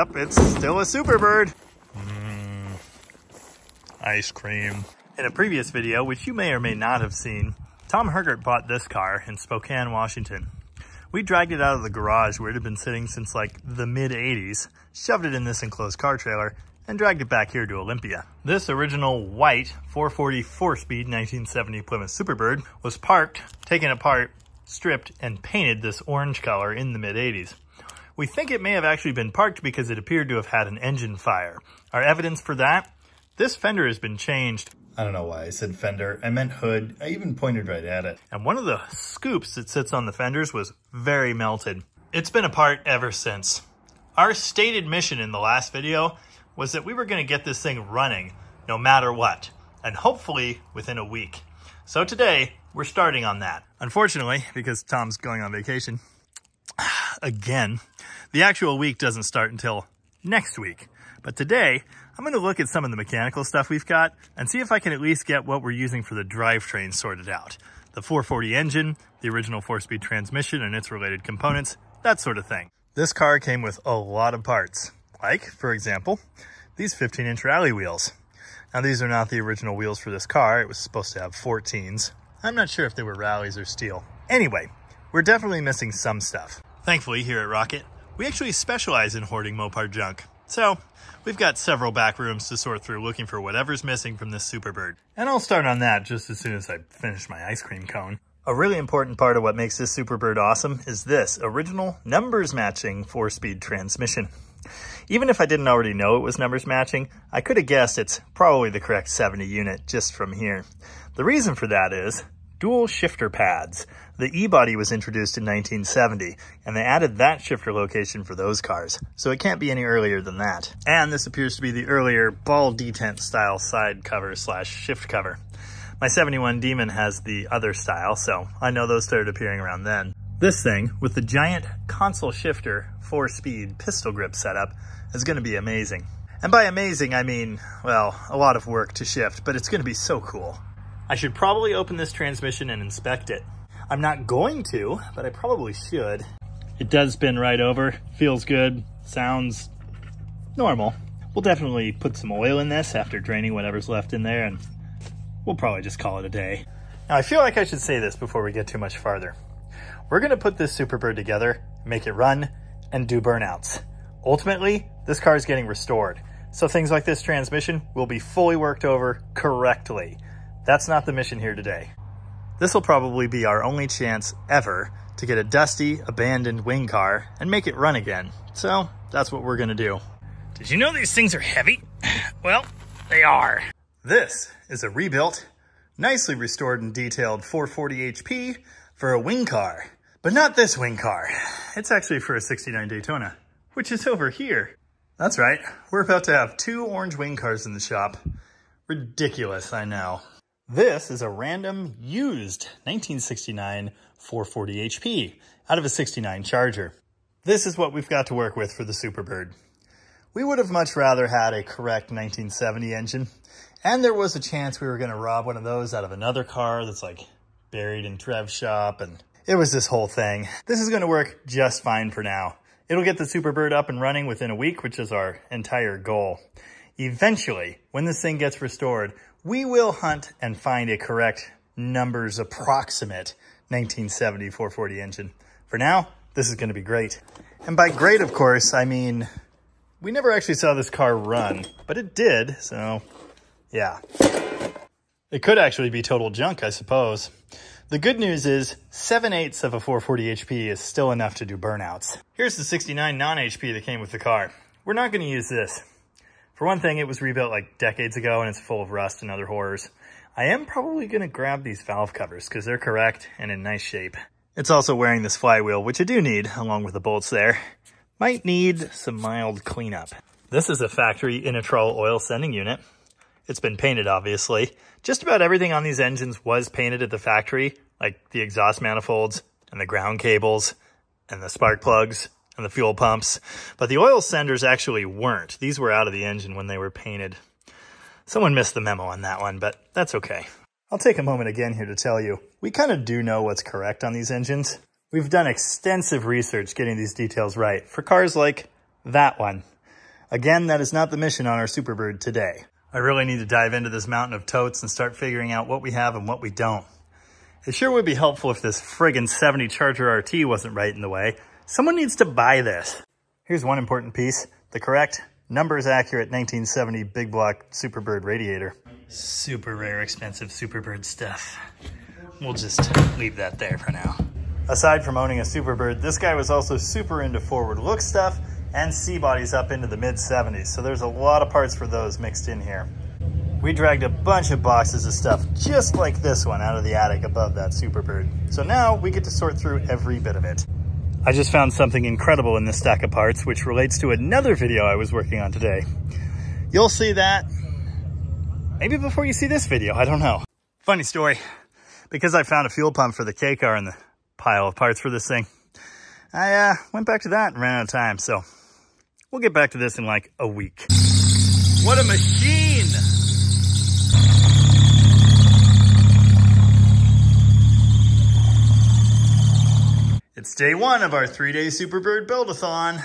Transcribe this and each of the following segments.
Yep, it's still a Superbird. Ice cream. In a previous video, which you may or may not have seen, Tom Hergert bought this car in Spokane, Washington. We dragged it out of the garage where it had been sitting since like the mid-80s, shoved it in this enclosed car trailer, and dragged it back here to Olympia. This original white 440 4-speed 1970 Plymouth Superbird was parked, taken apart, stripped, and painted this orange color in the mid-80s. We think it may have actually been parked because it appeared to have had an engine fire. Our evidence for that? This fender has been changed. I don't know why I said fender. I meant hood. I even pointed right at it. And one of the scoops that sits on the fenders was very melted. It's been apart ever since. Our stated mission in the last video was that we were going to get this thing running no matter what, and hopefully within a week. So today, we're starting on that. Unfortunately, because Tom's going on vacation, again, the actual week doesn't start until next week. But today, I'm going to look at some of the mechanical stuff we've got and see if I can at least get what we're using for the drivetrain sorted out. The 440 engine, the original 4-speed transmission and its related components, that sort of thing. This car came with a lot of parts, like, for example, these 15-inch rally wheels. Now, these are not the original wheels for this car. It was supposed to have 14s. I'm not sure if they were rallies or steel. Anyway, we're definitely missing some stuff. Thankfully, here at Rocket, we actually specialize in hoarding Mopar junk. So, we've got several back rooms to sort through looking for whatever's missing from this Superbird. And I'll start on that just as soon as I finish my ice cream cone. A really important part of what makes this Superbird awesome is this original numbers matching 4-speed transmission. Even if I didn't already know it was numbers matching, I could have guessed it's probably the correct 70 unit just from here. The reason for that is dual shifter pads. The E-body was introduced in 1970, and they added that shifter location for those cars, so it can't be any earlier than that. And this appears to be the earlier ball detent style side cover slash shift cover. My 71 Demon has the other style, so I know those started appearing around then. This thing, with the giant console shifter 4-speed pistol grip setup, is going to be amazing. And by amazing, I mean, well, a lot of work to shift, but it's going to be so cool. I should probably open this transmission and inspect it. I'm not going to, but I probably should. It does spin right over, feels good, sounds normal. We'll definitely put some oil in this after draining whatever's left in there, and we'll probably just call it a day. Now, I feel like I should say this before we get too much farther. We're going to put this Superbird together, make it run, and do burnouts. Ultimately, this car is getting restored, so things like this transmission will be fully worked over correctly. That's not the mission here today. This will probably be our only chance ever to get a dusty, abandoned wing car and make it run again. So that's what we're going to do. Did you know these things are heavy? Well, they are. This is a rebuilt, nicely restored and detailed 440 HP for a wing car. But not this wing car. It's actually for a 69 Daytona, which is over here. That's right. We're about to have 2 orange wing cars in the shop. Ridiculous, I know. This is a random used 1969 440 HP out of a 69 Charger. This is what we've got to work with for the Superbird. We would have much rather had a correct 1970 engine, and there was a chance we were going to rob one of those out of another car that's like buried in Trev's shop, and it was this whole thing. This is going to work just fine for now. It'll get the Superbird up and running within a week, which is our entire goal. Eventually, when this thing gets restored, we will hunt and find a correct numbers approximate 1970 440 engine. For now, this is going to be great. And by great, of course, I mean, we never actually saw this car run, but it did, so yeah. It could actually be total junk, I suppose. The good news is 7/8 of a 440 HP is still enough to do burnouts. Here's the 69 non-HP that came with the car. We're not going to use this. For one thing, it was rebuilt like decades ago and it's full of rust and other horrors. I am probably going to grab these valve covers because they're correct and in nice shape. It's also wearing this flywheel, which I do need, along with the bolts there. Might need some mild cleanup. This is a factory Innitrol oil sending unit. It's been painted, obviously. Just about everything on these engines was painted at the factory, like the exhaust manifolds and the ground cables and the spark plugs and the fuel pumps. But the oil senders actually weren't. These were out of the engine when they were painted. Someone missed the memo on that one, but that's okay. I'll take a moment again here to tell you, we kind of do know what's correct on these engines. We've done extensive research getting these details right for cars like that one. Again, that is not the mission on our Superbird today. I really need to dive into this mountain of totes and start figuring out what we have and what we don't. It sure would be helpful if this friggin' 70 Charger RT wasn't right in the way. Someone needs to buy this. Here's one important piece. The correct, numbers accurate 1970 big block Superbird radiator. Super rare, expensive Superbird stuff. We'll just leave that there for now. Aside from owning a Superbird, this guy was also super into forward look stuff and C-bodies up into the mid-70s. So there's a lot of parts for those mixed in here. We dragged a bunch of boxes of stuff just like this one out of the attic above that Superbird. So now we get to sort through every bit of it. I just found something incredible in this stack of parts, which relates to another video I was working on today. You'll see that maybe before you see this video, I don't know. Funny story, because I found a fuel pump for the K-car in the pile of parts for this thing, I went back to that and ran out of time, so we'll get back to this in like a week. What a machine! It's day one of our 3-day Superbird build-a-thon.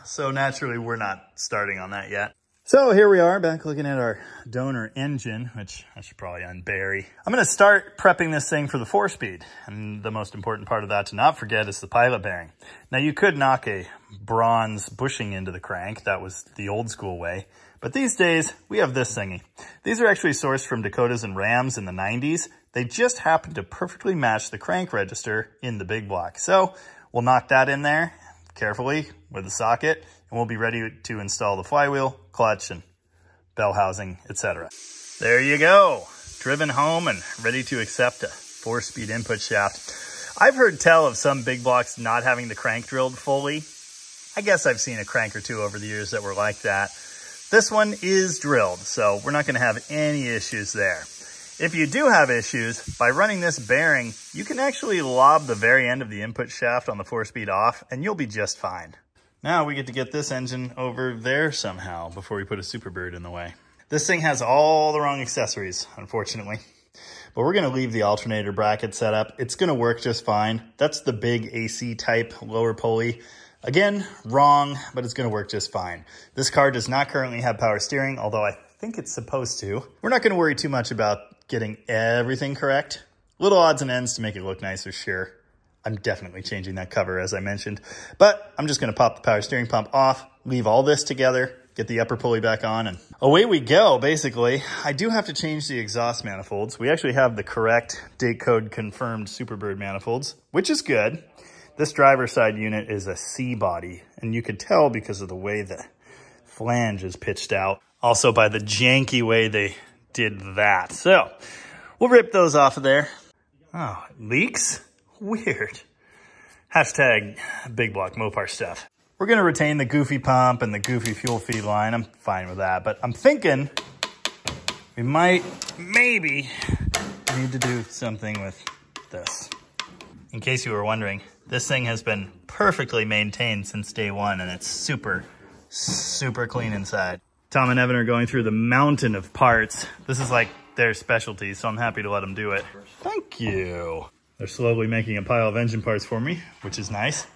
So naturally, we're not starting on that yet. So here we are, back looking at our donor engine, which I should probably unbury. I'm gonna start prepping this thing for the 4-speed. And the most important part of that to not forget is the pilot bearing. Now you could knock a bronze bushing into the crank. That was the old school way. But these days, we have this thingy. These are actually sourced from Dakotas and Rams in the 90s. They just happen to perfectly match the crank register in the big block. So we'll knock that in there carefully with a socket, and we'll be ready to install the flywheel, clutch, and bell housing, etc. There you go, driven home and ready to accept a 4-speed input shaft. I've heard tell of some big blocks not having the crank drilled fully. I guess I've seen a crank or two over the years that were like that. This one is drilled, so we're not going to have any issues there. If you do have issues, by running this bearing, you can actually lob the very end of the input shaft on the 4-speed off, and you'll be just fine. Now we get to get this engine over there somehow before we put a Superbird in the way. This thing has all the wrong accessories, unfortunately. But we're going to leave the alternator bracket set up. It's going to work just fine. That's the big AC type lower pulley. Again, wrong, but it's going to work just fine. This car does not currently have power steering, although I think it's supposed to. We're not going to worry too much about getting everything correct. Little odds and ends to make it look nicer, sure. I'm definitely changing that cover, as I mentioned. But I'm just going to pop the power steering pump off, leave all this together, get the upper pulley back on, and away we go, basically. I do have to change the exhaust manifolds. We actually have the correct date code confirmed Superbird manifolds, which is good. This driver's side unit is a C-body, and you could tell because of the way the flange is pitched out. Also by the janky way they did that. So we'll rip those off of there. Oh, leaks? Weird. Hashtag big block Mopar stuff. We're going to retain the goofy pump and the goofy fuel feed line. I'm fine with that, but I'm thinking we might maybe need to do something with this. In case you were wondering, this thing has been perfectly maintained since day one, and it's super, super clean inside. Tom and Evan are going through the mountain of parts. This is like their specialty, so I'm happy to let them do it. Thank you. They're slowly making a pile of engine parts for me, which is nice.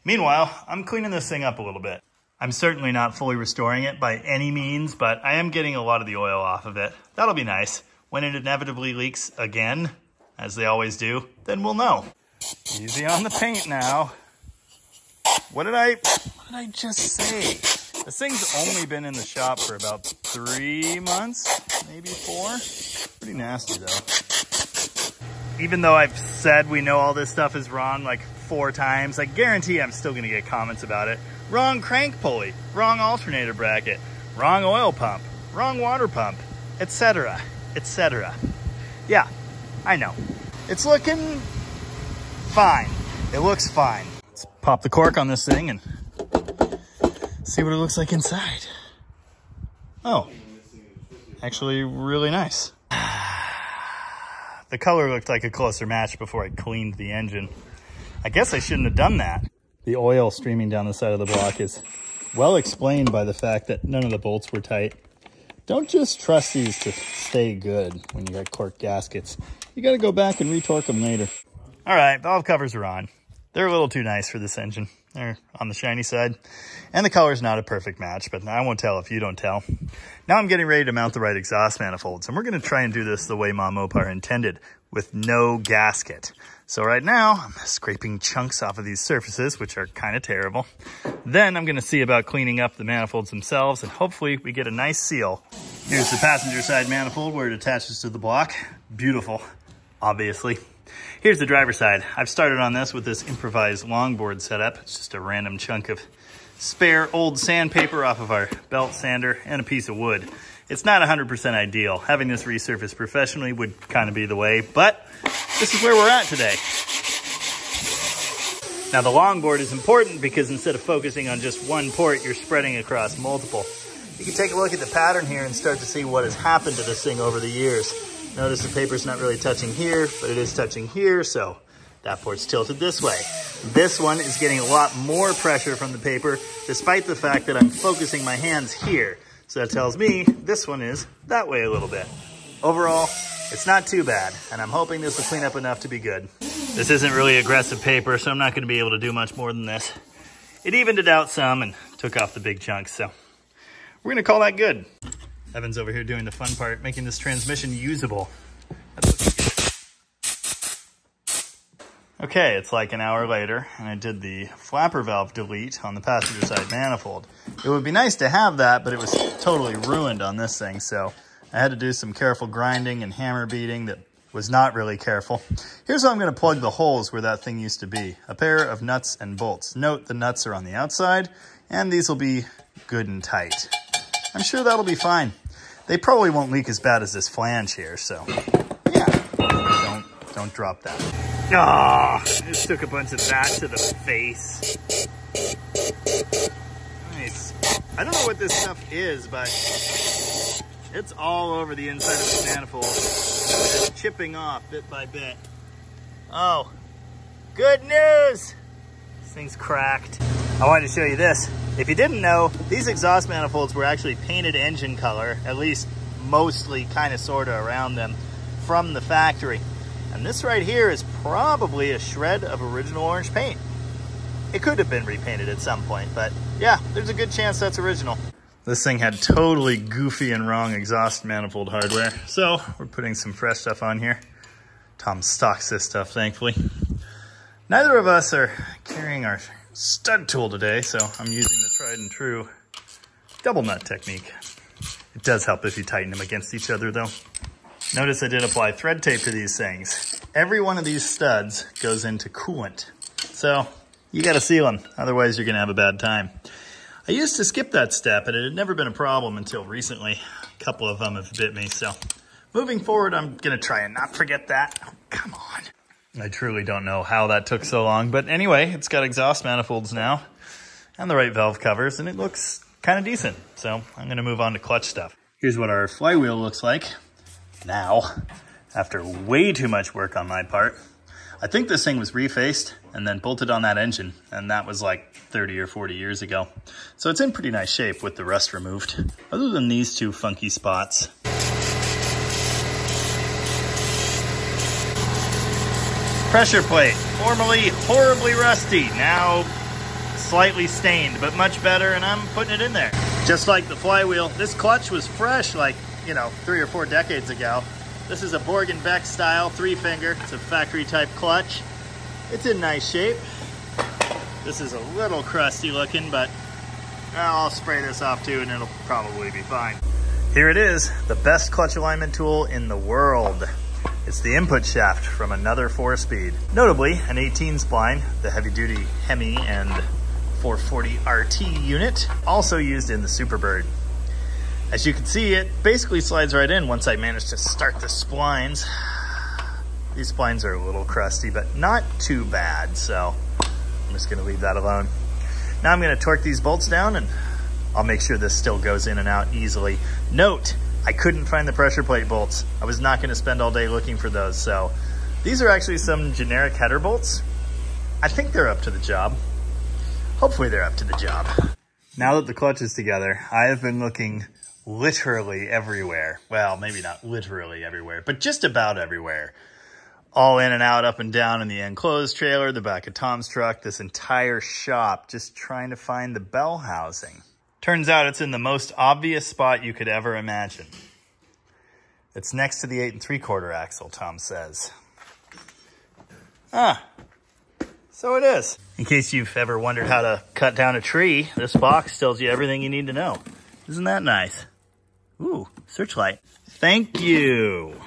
Meanwhile, I'm cleaning this thing up a little bit. I'm certainly not fully restoring it by any means, but I am getting a lot of the oil off of it. That'll be nice. When it inevitably leaks again, as they always do, then we'll know. Easy on the paint now. What did I just say? This thing's only been in the shop for about 3 months, maybe 4. Pretty nasty though. Even though I've said we know all this stuff is wrong like 4 times, I guarantee I'm still gonna get comments about it. Wrong crank pulley, wrong alternator bracket, wrong oil pump, wrong water pump, etc., etc. Yeah, I know. It's looking fine. It looks fine. Let's pop the cork on this thing and see what it looks like inside. Oh, actually really nice. The color looked like a closer match before I cleaned the engine. I guess I shouldn't have done that. The oil streaming down the side of the block is well explained by the fact that none of the bolts were tight. Don't just trust these to stay good when you got cork gaskets. You gotta go back and retorque them later. All right, valve covers are on. They're a little too nice for this engine. They're on the shiny side. And the color's not a perfect match, but I won't tell if you don't tell. Now I'm getting ready to mount the right exhaust manifolds, and we're going to try and do this the way Mom Mopar intended, with no gasket. So right now, I'm scraping chunks off of these surfaces, which are kind of terrible. Then I'm going to see about cleaning up the manifolds themselves, and hopefully we get a nice seal. Here's the passenger side manifold where it attaches to the block. Beautiful, obviously. Here's the driver's side. I've started on this with this improvised longboard setup. It's just a random chunk of spare old sandpaper off of our belt sander and a piece of wood. It's not 100% ideal. Having this resurfaced professionally would kind of be the way, but this is where we're at today. Now the longboard is important because instead of focusing on just one port, you're spreading across multiple. You can take a look at the pattern here and start to see what has happened to this thing over the years. Notice the paper's not really touching here, but it is touching here, so that port's tilted this way. This one is getting a lot more pressure from the paper, despite the fact that I'm focusing my hands here. So that tells me this one is that way a little bit. Overall, it's not too bad, and I'm hoping this will clean up enough to be good. This isn't really aggressive paper, so I'm not going to be able to do much more than this. It evened it out some and took off the big chunks, so we're going to call that good. Evan's over here doing the fun part, making this transmission usable. That's looking good. Okay, it's like an hour later, and I did the flapper valve delete on the passenger side manifold. It would be nice to have that, but it was totally ruined on this thing, so I had to do some careful grinding and hammer beating that was not really careful. Here's how I'm going to plug the holes where that thing used to be. A pair of nuts and bolts. Note the nuts are on the outside, and these will be good and tight. I'm sure that'll be fine. They probably won't leak as bad as this flange here, so yeah, don't drop that. Ah, just took a bunch of that to the face. Nice. I don't know what this stuff is, but it's all over the inside of this manifold. It's chipping off bit by bit. Oh, good news! This thing's cracked. I wanted to show you this. If you didn't know, these exhaust manifolds were actually painted engine color, at least mostly kind of sort of around them, from the factory. And this right here is probably a shred of original orange paint. It could have been repainted at some point, but yeah, there's a good chance that's original. This thing had totally goofy and wrong exhaust manifold hardware, so we're putting some fresh stuff on here. Tom stocks this stuff, thankfully. Neither of us are carrying our stud tool today, so I'm using the tried and true double nut technique. It does help if you tighten them against each other though. Notice I did apply thread tape to these things. Every one of these studs goes into coolant, so you gotta seal them, otherwise you're gonna have a bad time. I used to skip that step and it had never been a problem until recently. A couple of them have bit me, so moving forward I'm gonna try and not forget that. Oh, come on. I truly don't know how that took so long, but anyway, it's got exhaust manifolds now and the right valve covers, and it looks kind of decent. So I'm going to move on to clutch stuff. Here's what our flywheel looks like now, after way too much work on my part. I think this thing was refaced and then bolted on that engine, and that was like 30 or 40 years ago. So it's in pretty nice shape with the rust removed, other than these two funky spots. Pressure plate, formerly horribly rusty, now slightly stained, but much better, and I'm putting it in there. Just like the flywheel, this clutch was fresh like, 3 or 4 decades ago. This is a Borg & Beck style 3-finger. It's a factory type clutch. It's in nice shape. This is a little crusty looking, but I'll spray this off too and it'll probably be fine. Here it is, the best clutch alignment tool in the world. It's the input shaft from another 4-speed. Notably, an 18 spline, the heavy-duty Hemi and 440 RT unit, also used in the Superbird. As you can see, it basically slides right in once I manage to start the splines. These splines are a little crusty, but not too bad, so I'm just gonna leave that alone. Now I'm gonna torque these bolts down and I'll make sure this still goes in and out easily. Note, I couldn't find the pressure plate bolts. I was not gonna spend all day looking for those, so these are actually some generic header bolts. I think they're up to the job. Hopefully they're up to the job. Now that the clutch is together, I have been looking literally everywhere. Well, maybe not literally everywhere, but just about everywhere. All in and out, up and down in the enclosed trailer, the back of Tom's truck, this entire shop, just trying to find the bell housing. Turns out it's in the most obvious spot you could ever imagine. It's next to the 8 3/4 axle, Tom says. Ah, so it is. In case you've ever wondered how to cut down a tree, this box tells you everything you need to know. Isn't that nice? Ooh, searchlight. Thank you.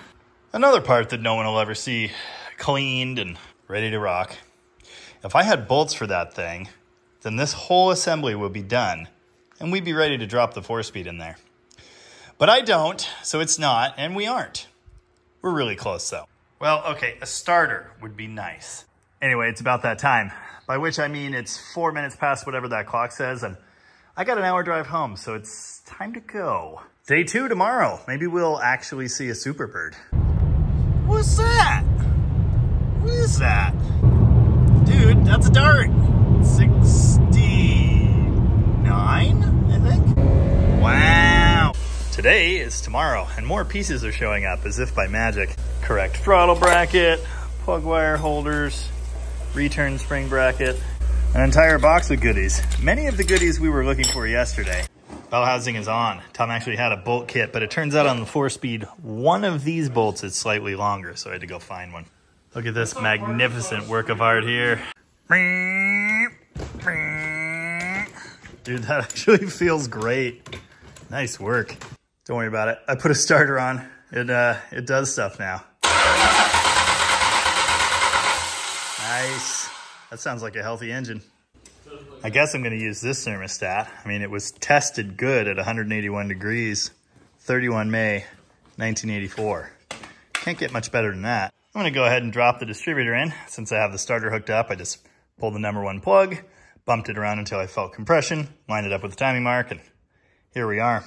Another part that no one will ever see cleaned and ready to rock. If I had bolts for that thing, then this whole assembly would be done and we'd be ready to drop the 4-speed in there. But I don't, so it's not, and we aren't. We're really close though. Well, okay, a starter would be nice. Anyway, it's about that time, by which I mean it's 4 minutes past whatever that clock says, and I got an hour drive home, so it's time to go. Day 2 tomorrow. Maybe we'll actually see a Superbird. What's that? What is that? Dude, that's a dart. 69, I think? Wow. Today is tomorrow, and more pieces are showing up as if by magic. Correct throttle bracket, plug wire holders, return spring bracket, an entire box of goodies. Many of the goodies we were looking for yesterday. Bell housing is on. Tom actually had a bolt kit, but it turns out on the 4-speed, one of these bolts is slightly longer, so I had to go find one. Look at this magnificent work of art here. Dude, that actually feels great. Nice work. Don't worry about it. I put a starter on. It does stuff now. Nice. That sounds like a healthy engine. I guess I'm going to use this thermostat. I mean, it was tested good at 181 degrees, 31 May, 1984. Can't get much better than that. I'm going to go ahead and drop the distributor in. Since I have the starter hooked up, I just pulled the number 1 plug, bumped it around until I felt compression, lined it up with the timing mark, and here we are.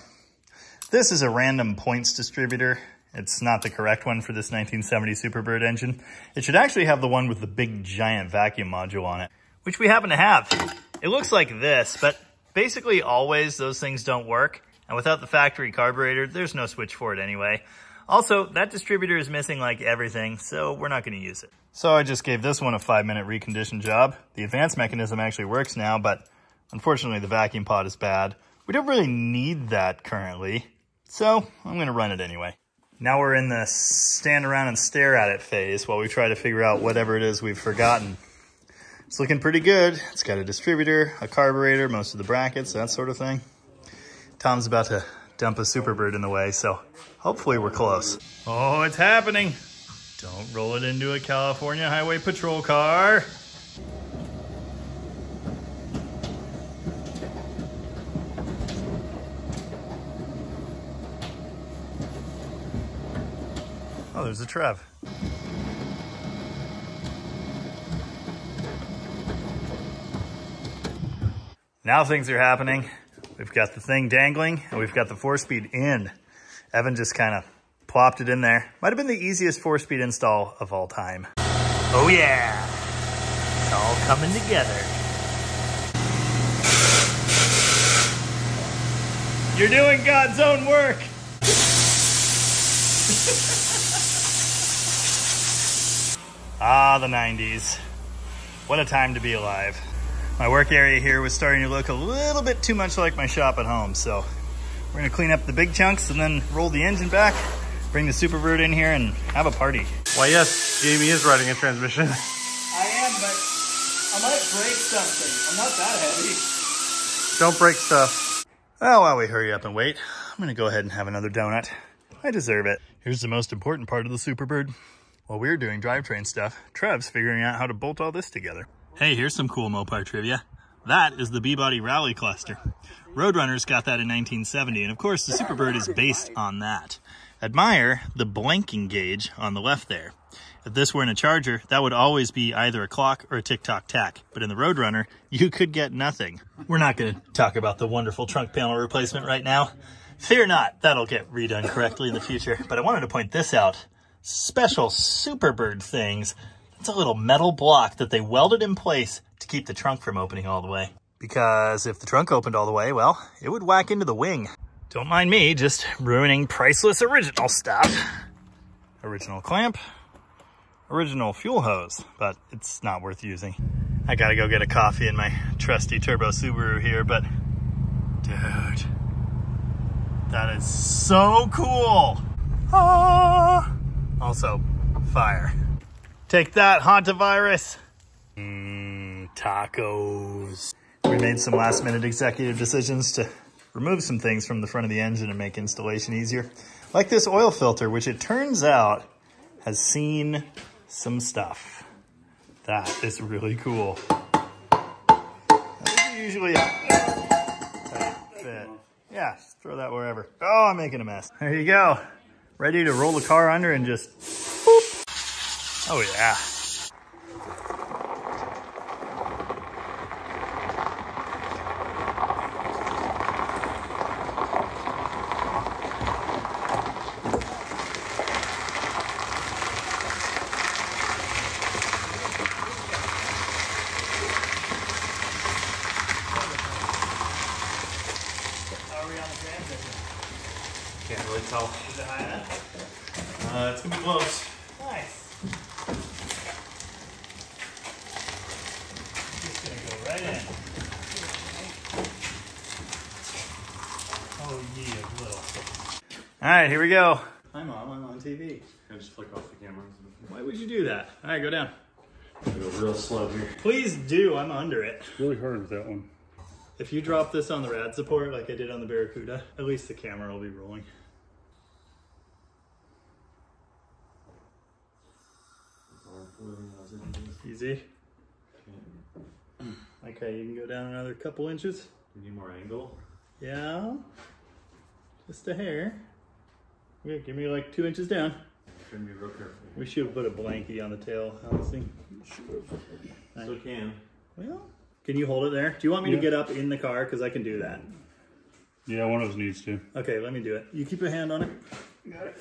This is a random points distributor. It's not the correct one for this 1970 Superbird engine. It should actually have the one with the big giant vacuum module on it, which we happen to have. It looks like this, but basically always those things don't work. And without the factory carburetor, there's no switch for it anyway. Also, that distributor is missing like everything, so we're not going to use it. So I just gave this one a 5-minute recondition job. The advanced mechanism actually works now, but unfortunately the vacuum pod is bad. We don't really need that currently, so I'm going to run it anyway. Now we're in the stand around and stare at it phase while we try to figure out whatever it is we've forgotten. It's looking pretty good. It's got a distributor, a carburetor, most of the brackets, that sort of thing. Tom's about to dump a Superbird in the way, so hopefully we're close. Oh, it's happening. Don't roll it into a California Highway Patrol car. Oh, there's a Trev. Now things are happening. We've got the thing dangling and we've got the 4-speed in. Evan just kind of plopped it in there. Might have been the easiest 4-speed install of all time. Oh yeah, it's all coming together. You're doing God's own work. Ah, the 90s. What a time to be alive. My work area here was starting to look a little bit too much like my shop at home, so we're gonna clean up the big chunks and then roll the engine back, bring the Superbird in here and have a party. Why yes, Jamie is riding a transmission. I am, but I might break something. I'm not that heavy. Don't break stuff. Well, while we hurry up and wait, I'm gonna go ahead and have another donut. I deserve it. Here's the most important part of the Superbird. While we're doing drivetrain stuff, Trev's figuring out how to bolt all this together. Hey, here's some cool Mopar trivia. That is the B-body rally cluster. Roadrunners got that in 1970, and of course the Superbird is based on that. Admire the blanking gauge on the left there. If this were in a Charger, that would always be either a clock or a tick-tock-tack. But in the Roadrunner, you could get nothing. We're not going to talk about the wonderful trunk panel replacement right now. Fear not, that'll get redone correctly in the future. But I wanted to point this out. Special Superbird things. It's a little metal block that they welded in place to keep the trunk from opening all the way. Because if the trunk opened all the way, well, it would whack into the wing. Don't mind me, just ruining priceless original stuff. Original clamp, original fuel hose, but it's not worth using. I gotta go get a coffee in my trusty turbo Subaru here, but dude, that is so cool. Ah! Also, fire. Take that, hantavirus. Tacos. We made some last minute executive decisions to remove some things from the front of the engine and make installation easier. Like this oil filter, which it turns out has seen some stuff. That is really cool. That usually fit. Yeah, just throw that wherever. Oh, I'm making a mess. There you go. Ready to roll the car under and just boop. Oh yeah. Can't really tell. Is it high enough? It's gonna be close. Nice. Just gonna go right in. Oh yeah, little. All right, here we go. I'm on TV. I just flick off the camera. Why would you do that? All right, go down. I go real slow here. Please do, I'm under it. It's really hard with that one. If you drop this on the rad support like I did on the Barracuda, at least the camera will be rolling. Easy. Okay, you can go down another couple inches. You need more angle? Yeah, just a hair. Yeah, give me like 2 inches down. Gonna be real careful. We should have put a blankie on the tail, honestly. Still can. Well, can you hold it there? Do you want me to get up in the car? Because I can do that. Yeah, one of us needs to. Okay, let me do it. You keep a hand on it. Got it.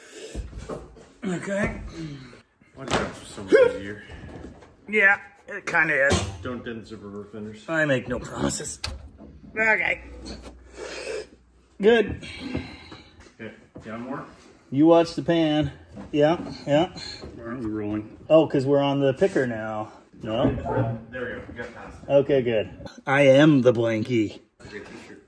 Okay. Why is that so much easier? Yeah, it kind of is. Don't dent the Superbird fenders. I make no promises. Okay. Good. Okay, down more? You watch the pan. Yeah, yeah. Aren't we rolling? Oh, because we're on the picker now. No? There we go, we got past it. Okay, good. I am the blankie. That's a great t-shirt.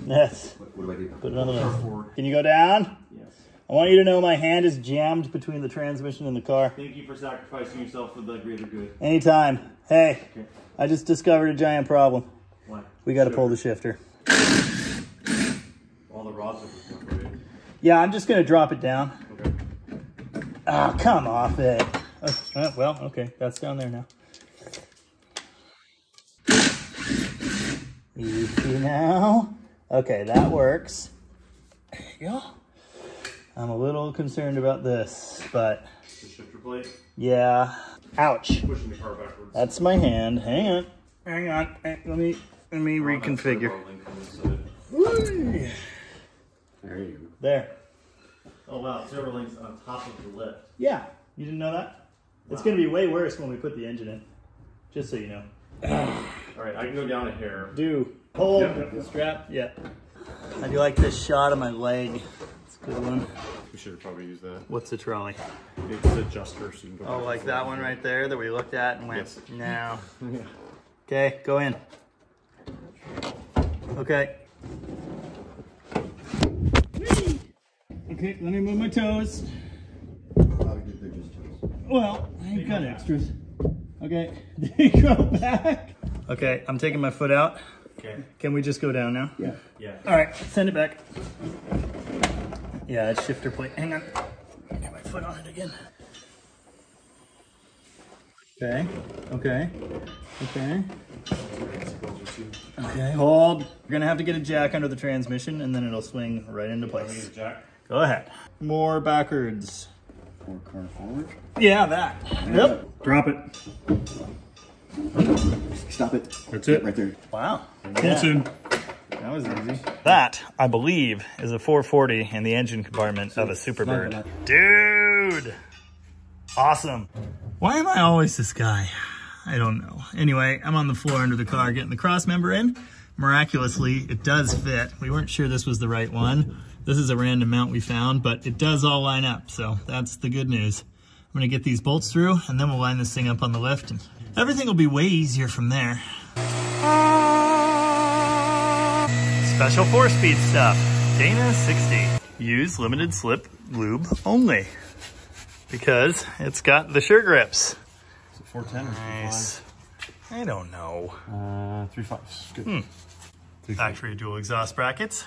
Yes. What do I do? Put it on the list. Forward. Can you go down? Yes. I want you to know my hand is jammed between the transmission and the car. Thank you for sacrificing yourself for the greater good. Anytime. Hey, Okay. I just discovered a giant problem. What? We got to pull the shifter. All the rods are separated. Yeah, I'm just going to drop it down. Okay. Oh, come off it. Well, okay, that's down there now. Easy now. Okay, that works. There you go. I'm a little concerned about this, but The shifter plate? yeah. Ouch. Pushing the car backwards. That's my hand. Hang on. Hang on. Hey, let me reconfigure. Whee! There you go. There. Oh wow, servo link's on top of the lift. Yeah. You didn't know that? It's going to be way worse when we put the engine in. Just so you know. Alright, I can go down a hair. Do. Hold Yep. the strap. Yeah. I do like this shot of my leg. It's a good one. We should have probably used that. What's the trolley? It's the adjuster so you can go Oh, back like and that forth. one right there that we looked at and went, Yes. no. Yeah. Okay, go in. Okay. Okay, let me move my toes. Well, I ain't got extras. Okay, go back. Okay, I'm taking my foot out. Okay. Can we just go down now? Yeah. Yeah. All right, send it back. Yeah, it's shifter plate. Hang on. Get my foot on it again. Okay, okay, okay. Okay, hold. We're gonna have to get a jack under the transmission and then it'll swing right into place. Jack. Go ahead. More backwards. More car forward. Yeah, that. Yep. Drop it. Stop it. That's it. Right there. Wow. Pull soon. That was easy. That, I believe, is a 440 in the engine compartment of a Superbird. Dude! Awesome. Why am I always this guy? I don't know. Anyway, I'm on the floor under the car getting the cross member in. Miraculously, it does fit. We weren't sure this was the right one. This is a random mount we found, but it does all line up, so that's the good news. gonna get these bolts through and then we'll line this thing up on the lift and everything will be way easier from there. Special 4-speed stuff, Dana 60. Use limited slip lube only because it's got the sure grips. Is it 410 or 3.5? Nice. I don't know. 3.5. Good. Factory dual exhaust brackets.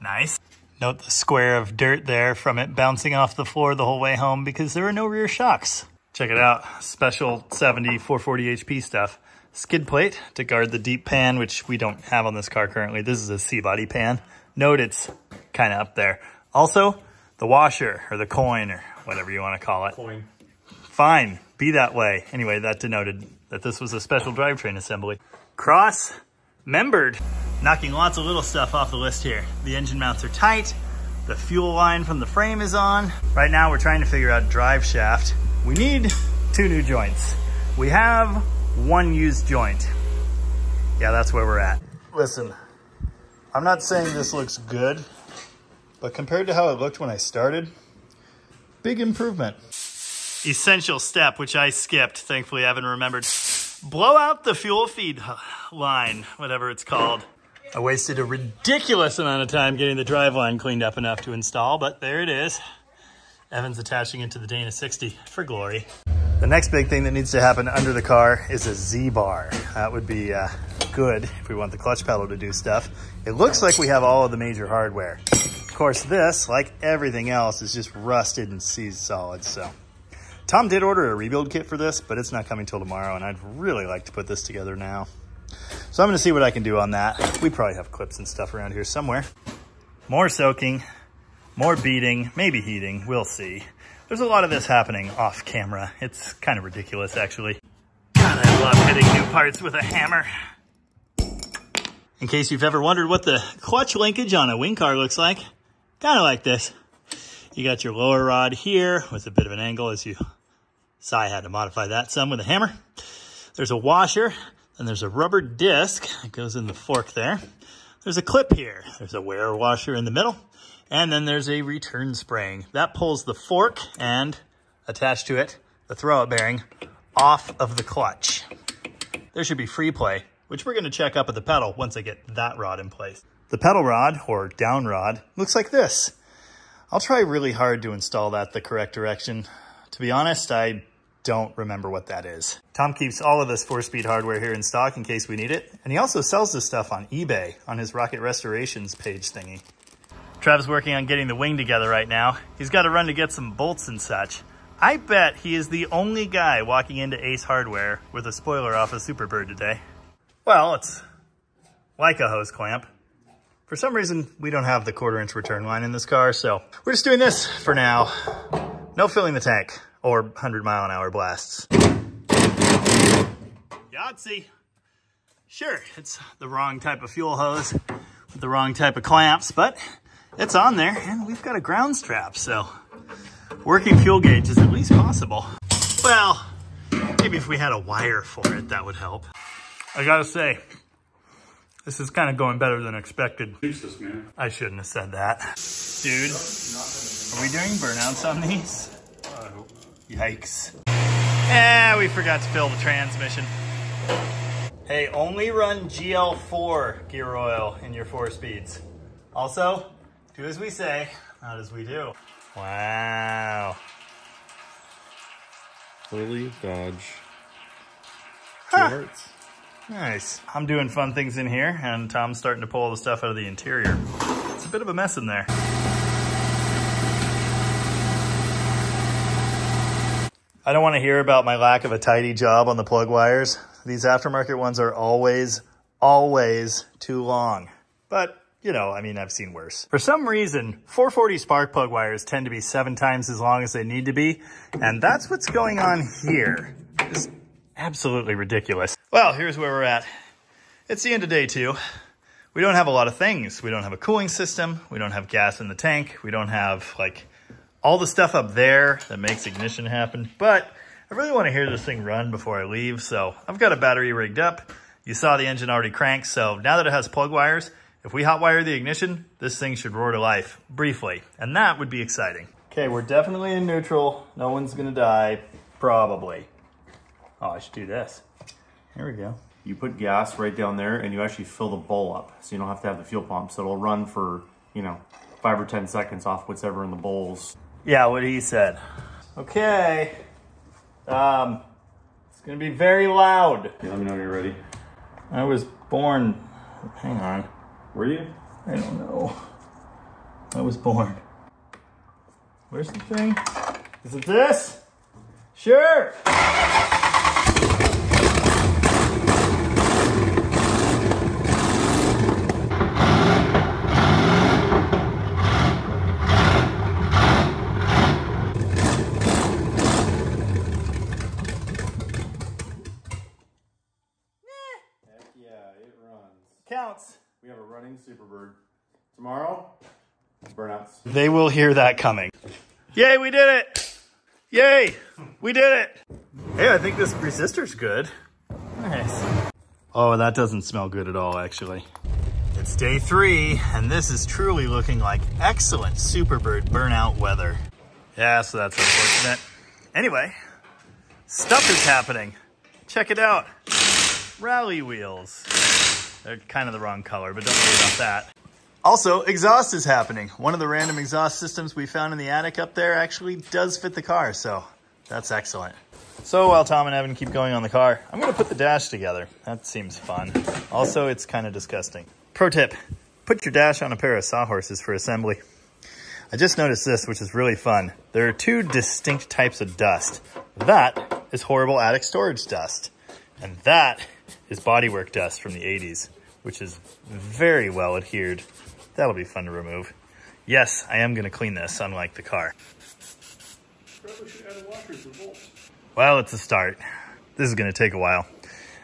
Nice. Note the square of dirt there from it bouncing off the floor the whole way home because there are no rear shocks. Check it out. Special 70 440 HP stuff. Skid plate to guard the deep pan, which we don't have on this car currently. This is a C-body pan. Note it's kind of up there. Also, the washer or the coin or whatever you want to call it. Coin. Fine, be that way. Anyway, that denoted that this was a special drivetrain assembly. Cross membered. Knocking lots of little stuff off the list here. The engine mounts are tight. The fuel line from the frame is on. Right now we're trying to figure out drive shaft. We need 2 new joints. We have 1 used joint. Yeah, that's where we're at. Listen, I'm not saying this looks good, but compared to how it looked when I started, big improvement. Essential step, which I skipped. Thankfully, I haven't remembered. Blow out the fuel feed line, whatever it's called. I wasted a ridiculous amount of time getting the drive line cleaned up enough to install, but there it is. Evan's attaching it to the Dana 60 for glory. The next big thing that needs to happen under the car is a Z-bar. That would be good if we want the clutch pedal to do stuff. It looks like we have all of the major hardware. Of course, this, like everything else, is just rusted and seized solid, so. Tom did order a rebuild kit for this, but it's not coming till tomorrow, and I'd really like to put this together now. So I'm gonna see what I can do on that. We probably have clips and stuff around here somewhere. More soaking, more beating, maybe heating, we'll see. There's a lot of this happening off camera. It's kind of ridiculous, actually. God, I love hitting new parts with a hammer. In case you've ever wondered what the clutch linkage on a wing car looks like, kind of like this. You got your lower rod here with a bit of an angle, as you saw I had to modify that some with a hammer. There's a washer, and there's a rubber disc that goes in the fork there. There's a clip here. There's a wear washer in the middle. And then there's a return spring. That pulls the fork and, attached to it, the throwout bearing off of the clutch. There should be free play, which we're gonna check up at the pedal once I get that rod in place. The pedal rod, or down rod, looks like this. I'll try really hard to install that the correct direction. To be honest, I don't remember what that is. Tom keeps all of this 4-speed hardware here in stock in case we need it. And he also sells this stuff on eBay on his Rocket Restorations page thingy. Trav's working on getting the wing together right now. He's got to run to get some bolts and such. I bet he is the only guy walking into Ace Hardware with a spoiler off a Superbird today. Well, it's like a hose clamp. For some reason, we don't have the 1/4-inch return line in this car, so we're just doing this for now. No filling the tank or 100-mile-an-hour blasts. Yahtzee. Sure, it's the wrong type of fuel hose with the wrong type of clamps, but it's on there, and we've got a ground strap, so working fuel gauge is at least possible. Well, maybe if we had a wire for it, that would help. I gotta say, this is kind of going better than expected. Jesus, man. I shouldn't have said that. Dude, are we doing burnouts on these? I hope. Yikes. We forgot to fill the transmission. Hey, only run GL4 gear oil in your 4 speeds. Also, do as we say, not as we do. Wow. Lily, Dodge. 2 hearts. Nice. I'm doing fun things in here, and Tom's starting to pull all the stuff out of the interior. It's a bit of a mess in there. I don't want to hear about my lack of a tidy job on the plug wires. These aftermarket ones are always too long. But, you know, I mean, I've seen worse. For some reason, 440 spark plug wires tend to be 7 times as long as they need to be, and that's what's going on here. It's absolutely ridiculous. Well, here's where we're at. It's the end of day 2. We don't have a lot of things. We don't have a cooling system. We don't have gas in the tank. We don't have, like, all the stuff up there that makes ignition happen. But I really want to hear this thing run before I leave, so I've got a battery rigged up. You saw the engine already cranked, so now that it has plug wires, if we hot wire the ignition, this thing should roar to life, briefly, and that would be exciting. Okay, we're definitely in neutral. No one's gonna die. Probably. Oh, I should do this. Here we go. You put gas right down there and you actually fill the bowl up. So you don't have to have the fuel pump. So it'll run for, you know, 5 or 10 seconds off whatever in the bowls. Yeah, what he said. Okay. It's gonna be very loud. Yeah, let me know when you're ready. I was born, hang on. Were you? I don't know. I was born. Where's the thing? Is it this? Sure. Counts. We have a running Superbird. Tomorrow, burnouts. They will hear that coming. Yay, we did it! Yay, we did it! Hey, I think this resistor's good. Nice. Oh, that doesn't smell good at all, actually. It's day 3, and this is truly looking like excellent Superbird burnout weather. Yeah, so that's unfortunate. Anyway, stuff is happening. Check it out. Rally wheels. They're kind of the wrong color, but don't worry about that. Also, exhaust is happening. One of the random exhaust systems we found in the attic up there actually does fit the car, so that's excellent. So while Tom and Evan keep going on the car, I'm gonna put the dash together. That seems fun. Also, it's kind of disgusting. Pro tip, put your dash on a pair of sawhorses for assembly. I just noticed this, which is really fun. There are 2 distinct types of dust. That is horrible attic storage dust. And that is bodywork dust from the 80s, which is very well adhered. That'll be fun to remove. Yes, I am gonna clean this, unlike the car. Probably should add a washer for bolts. Well, it's a start. This is gonna take a while,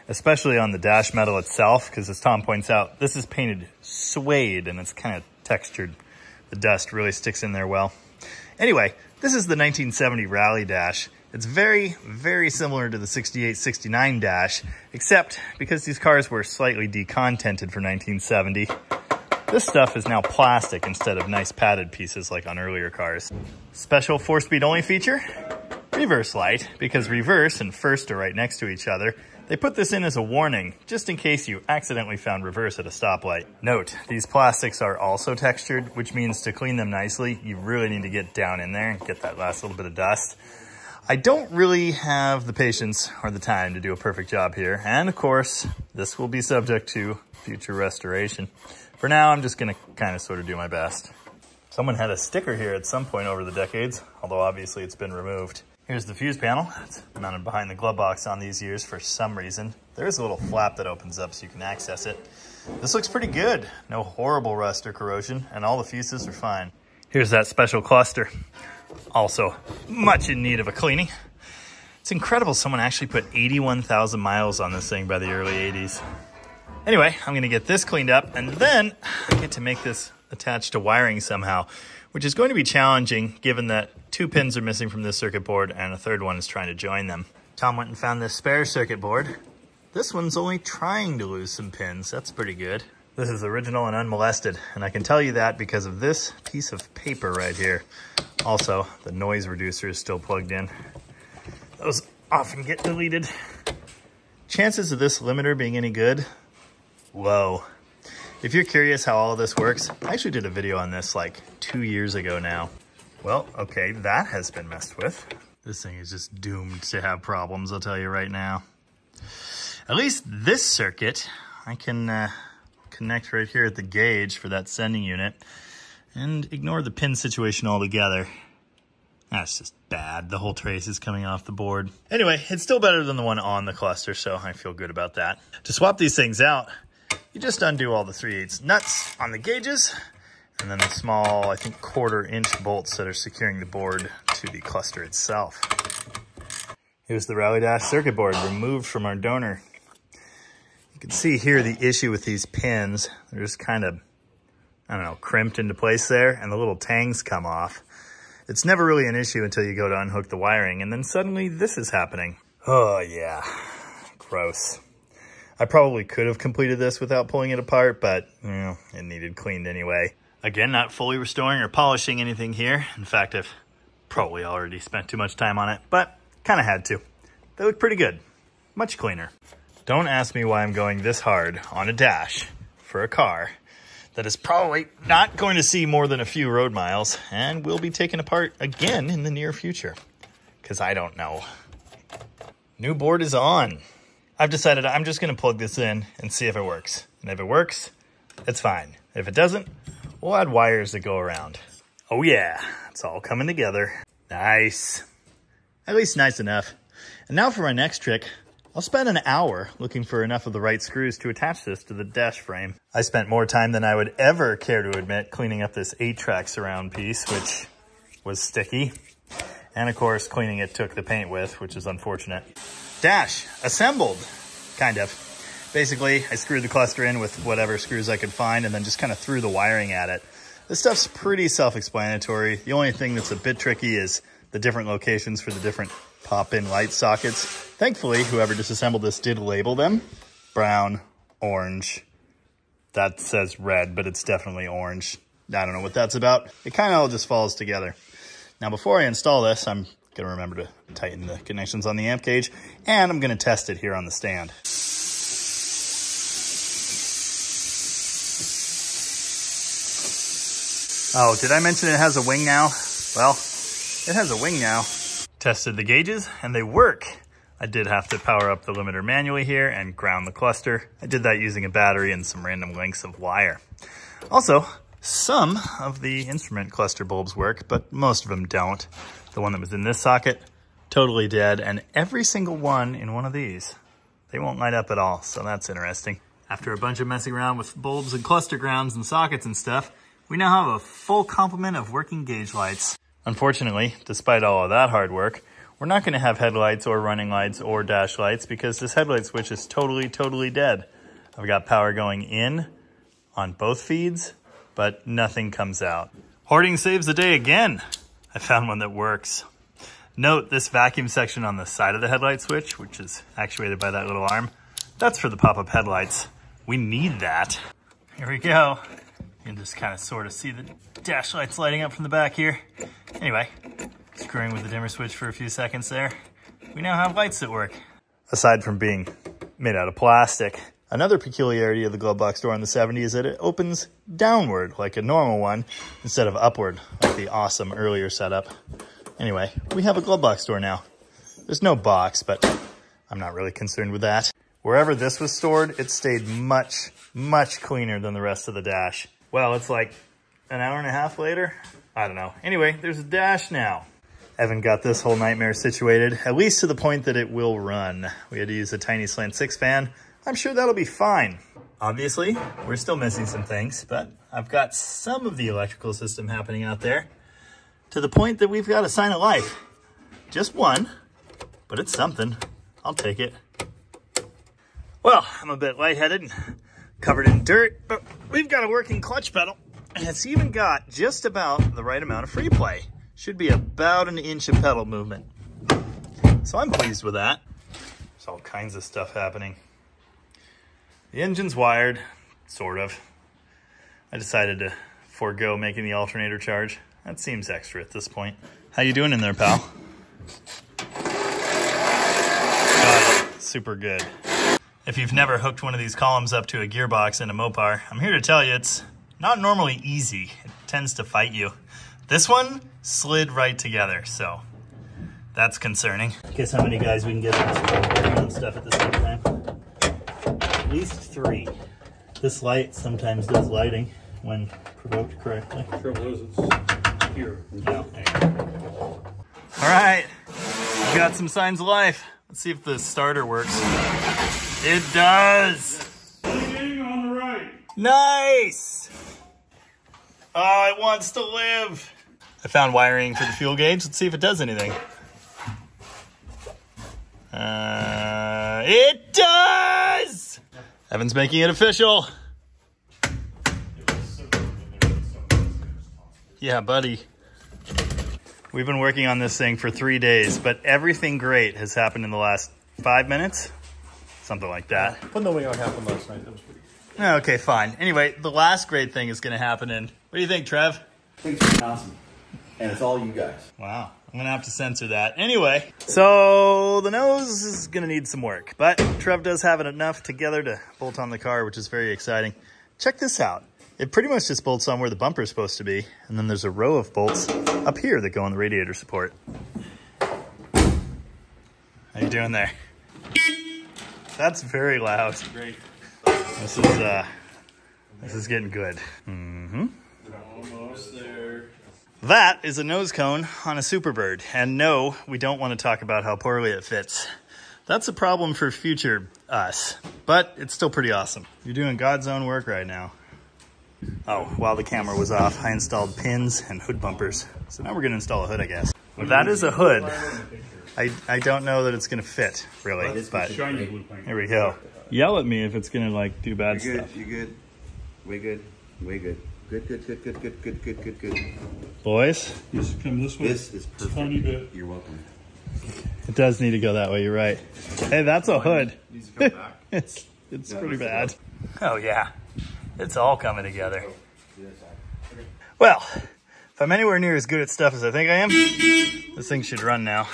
especially on the dash metal itself, because as Tom points out, this is painted suede and it's kind of textured. The dust really sticks in there well. Anyway, this is the 1970 Rally dash. It's very, very similar to the 68-69 dash, except because these cars were slightly decontented for 1970, this stuff is now plastic instead of nice padded pieces like on earlier cars. Special 4-speed only feature, reverse light, because reverse and first are right next to each other. They put this in as a warning, just in case you accidentally found reverse at a stoplight. Note, these plastics are also textured, which means to clean them nicely, you really need to get down in there and get that last little bit of dust. I don't really have the patience or the time to do a perfect job here, and of course, this will be subject to future restoration. For now, I'm just gonna kind of sort of do my best. Someone had a sticker here at some point over the decades, although obviously it's been removed. Here's the fuse panel. It's mounted behind the glove box on these years for some reason. There is a little flap that opens up so you can access it. This looks pretty good. No horrible rust or corrosion, and all the fuses are fine. Here's that special cluster. Also much in need of a cleaning. It's incredible someone actually put 81,000 miles on this thing by the early 80s. Anyway, I'm gonna get this cleaned up and then I get to make this attached to wiring somehow, which is going to be challenging given that 2 pins are missing from this circuit board and a third one is trying to join them. Tom went and found this spare circuit board. This one's only trying to lose some pins. That's pretty good. This is original and unmolested, and I can tell you that because of this piece of paper right here. Also, the noise reducer is still plugged in. Those often get deleted. Chances of this limiter being any good? Low. If you're curious how all of this works, I actually did a video on this like 2 years ago now. Well, okay, that has been messed with. This thing is just doomed to have problems, I'll tell you right now. At least this circuit, I can connect right here at the gauge for that sending unit and ignore the pin situation altogether. That's just bad. The whole trace is coming off the board. Anyway, it's still better than the one on the cluster, so I feel good about that. To swap these things out, you just undo all the 3/8 nuts on the gauges, and then the small, I think, 1/4 inch bolts that are securing the board to the cluster itself. Here's the Rally Dash circuit board removed from our donor. You can see here the issue with these pins. They're just kind of, I don't know, crimped into place there, and the little tangs come off. It's never really an issue until you go to unhook the wiring, and then suddenly this is happening. Oh yeah, gross. I probably could have completed this without pulling it apart, but you know, it needed cleaned anyway. Again, not fully restoring or polishing anything here. In fact, I've probably already spent too much time on it, but Kind of had to. They look pretty good. Much cleaner. Don't ask me why I'm going this hard on a dash for a car that is probably not going to see more than a few road miles and will be taken apart again in the near future. Because I don't know. New board is on. I've decided I'm just going to plug this in and see if it works. And if it works, it's fine. If it doesn't, we'll add wires that go around. Oh yeah, it's all coming together. Nice. At least nice enough. And now for my next trick. I'll spend an hour looking for enough of the right screws to attach this to the dash frame. I spent more time than I would ever care to admit cleaning up this 8-track surround piece, which was sticky. And of course, cleaning it took the paint with, which is unfortunate. Dash, assembled, kind of. Basically, I screwed the cluster in with whatever screws I could find and then just kind of threw the wiring at it. This stuff's pretty self-explanatory. The only thing that's a bit tricky is the different locations for the different pop-in light sockets. Thankfully, whoever disassembled this did label them. Brown, orange. That says red, but it's definitely orange. I don't know what that's about. It kind of all just falls together. Now, before I install this, I'm going to remember to tighten the connections on the amp cage, and I'm going to test it here on the stand. Oh, did I mention it has a wing now? Well, it has a wing now. Tested the gauges, and they work. I did have to power up the limiter manually here and ground the cluster. I did that using a battery and some random lengths of wire. Also, some of the instrument cluster bulbs work, but most of them don't. The one that was in this socket, totally dead, and every single one in one of these, they won't light up at all, so that's interesting. After a bunch of messing around with bulbs and cluster grounds and sockets and stuff, we now have a full complement of working gauge lights. Unfortunately, despite all of that hard work, we're not going to have headlights or running lights or dash lights because this headlight switch is totally dead. I've got power going in on both feeds, but nothing comes out. Hoarding saves the day again. I found one that works. Note this vacuum section on the side of the headlight switch, which is actuated by that little arm. That's for the pop-up headlights. We need that. Here we go. You can just kind of sort of see the dash lights lighting up from the back here. Anyway, screwing with the dimmer switch for a few seconds there, we now have lights that work. Aside from being made out of plastic, another peculiarity of the glove box door on the 70 is that it opens downward like a normal one instead of upward like the awesome earlier setup. Anyway, we have a glove box door now. There's no box, but I'm not really concerned with that. Wherever this was stored, it stayed much cleaner than the rest of the dash. Well, it's like an hour and a half later. I don't know. Anyway, there's a dash now. Evan got this whole nightmare situated, at least to the point that it will run. We had to use a tiny slant 6 fan. I'm sure that'll be fine. Obviously, we're still missing some things, but I've got some of the electrical system happening out there to the point that we've got a sign of life. Just one, but it's something. I'll take it. Well, I'm a bit lightheaded and covered in dirt, but we've got a working clutch pedal, and it's even got just about the right amount of free play. Should be about an inch of pedal movement. So I'm pleased with that. There's all kinds of stuff happening. The engine's wired, sort of. I decided to forego making the alternator charge. That seems extra at this point. How you doing in there, pal? Got it. Super good. If you've never hooked one of these columns up to a gearbox in a Mopar, I'm here to tell you it's not normally easy. It tends to fight you. This one slid right together, so that's concerning. Guess how many guys we can get working on stuff at the same time? At least 3. This light sometimes does lighting when provoked correctly. Trouble is, it's here. No, there you go. All right, we got some signs of life. Let's see if the starter works. It does. Leaning on the right. Nice. Oh, it wants to live. I found wiring for the fuel gauge. Let's see if it does anything. It does. Evan's making it official. Yeah, buddy. We've been working on this thing for 3 days, but everything great has happened in the last 5 minutes. Something like that. Putting the wing on happened last night. That was pretty good. Okay, fine. Anyway, the last great thing is going to happen in... What do you think, Trev? I think it's awesome. And it's all you guys. Wow. I'm gonna have to censor that. Anyway, so the nose is gonna need some work, but Trev does have it enough together to bolt on the car, which is very exciting. Check this out. It pretty much just bolts on where the bumper is supposed to be, and then there's a row of bolts up here that go on the radiator support. How you doing there? That's very loud. Great. This is getting good. Mm-hmm. Almost there. That is a nose cone on a Superbird. And no, we don't want to talk about how poorly it fits. That's a problem for future us, but it's still pretty awesome. You're doing God's own work right now. Oh, while the camera was off, I installed pins and hood bumpers. So now we're gonna install a hood, I guess. That is a hood. I don't know that it's gonna fit, really, but here we go. Yell at me if it's gonna like do bad stuff. You're good. Way good. Way good. Good. Boys, Just come this way. This is perfect. Tiny bit. You're welcome. it does need to go that way, you're right. Hey, that's a hood. Needs to come back. It's pretty bad. Oh yeah, it's all coming together. Well, if I'm anywhere near as good at stuff as I think I am, this thing should run now.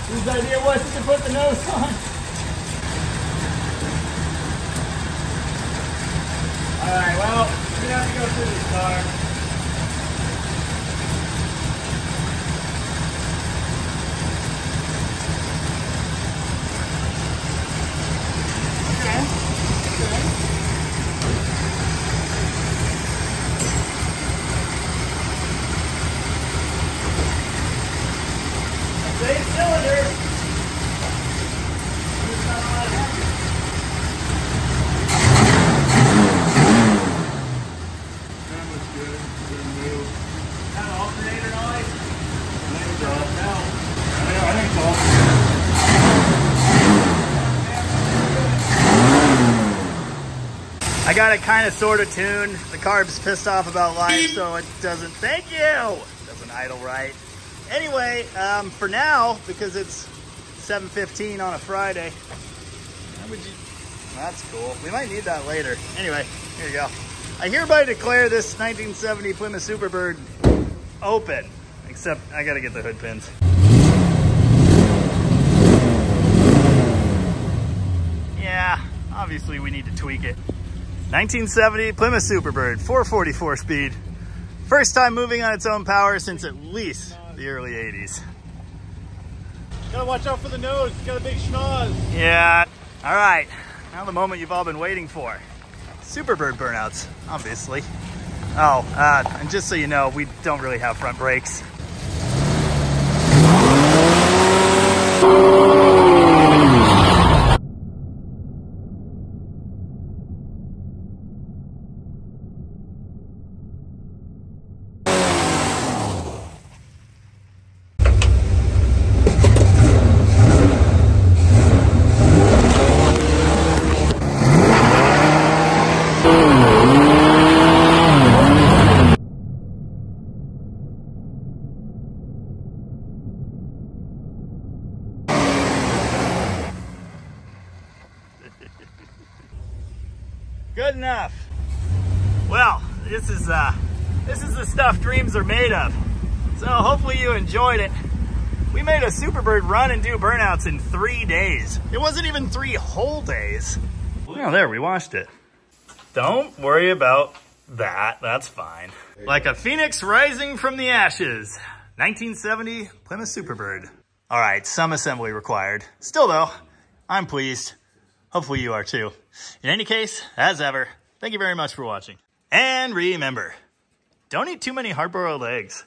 Whose idea was it to put the nose on? Alright, well, we have to go through this car. Same cylinder. I got it kind of sort of tuned. The carb's pissed off about life, so it doesn't, thank you, doesn't idle right. Anyway, for now, because it's 7:15 on a Friday, that's cool. We might need that later. Anyway, here you go. I hereby declare this 1970 Plymouth Superbird open, except I gotta get the hood pins. Yeah, obviously we need to tweak it. 1970 Plymouth Superbird, 444 speed. First time moving on its own power since at least the early 80s. Gotta watch out for the nose. It's got a big schnoz. Yeah. All right. Now the moment you've all been waiting for. Superbird burnouts, obviously. Oh, and just so you know, we don't really have front brakes. Good enough. Well, this is the stuff dreams are made of. So hopefully you enjoyed it. We made a Superbird run and do burnouts in 3 days. It wasn't even 3 whole days. Oh, there, we washed it. Don't worry about that, that's fine. Like a phoenix rising from the ashes. 1970 Plymouth Superbird. All right, some assembly required. Still though, I'm pleased. Hopefully you are too. In any case, as ever, thank you very much for watching. And remember, don't eat too many hard-boiled eggs.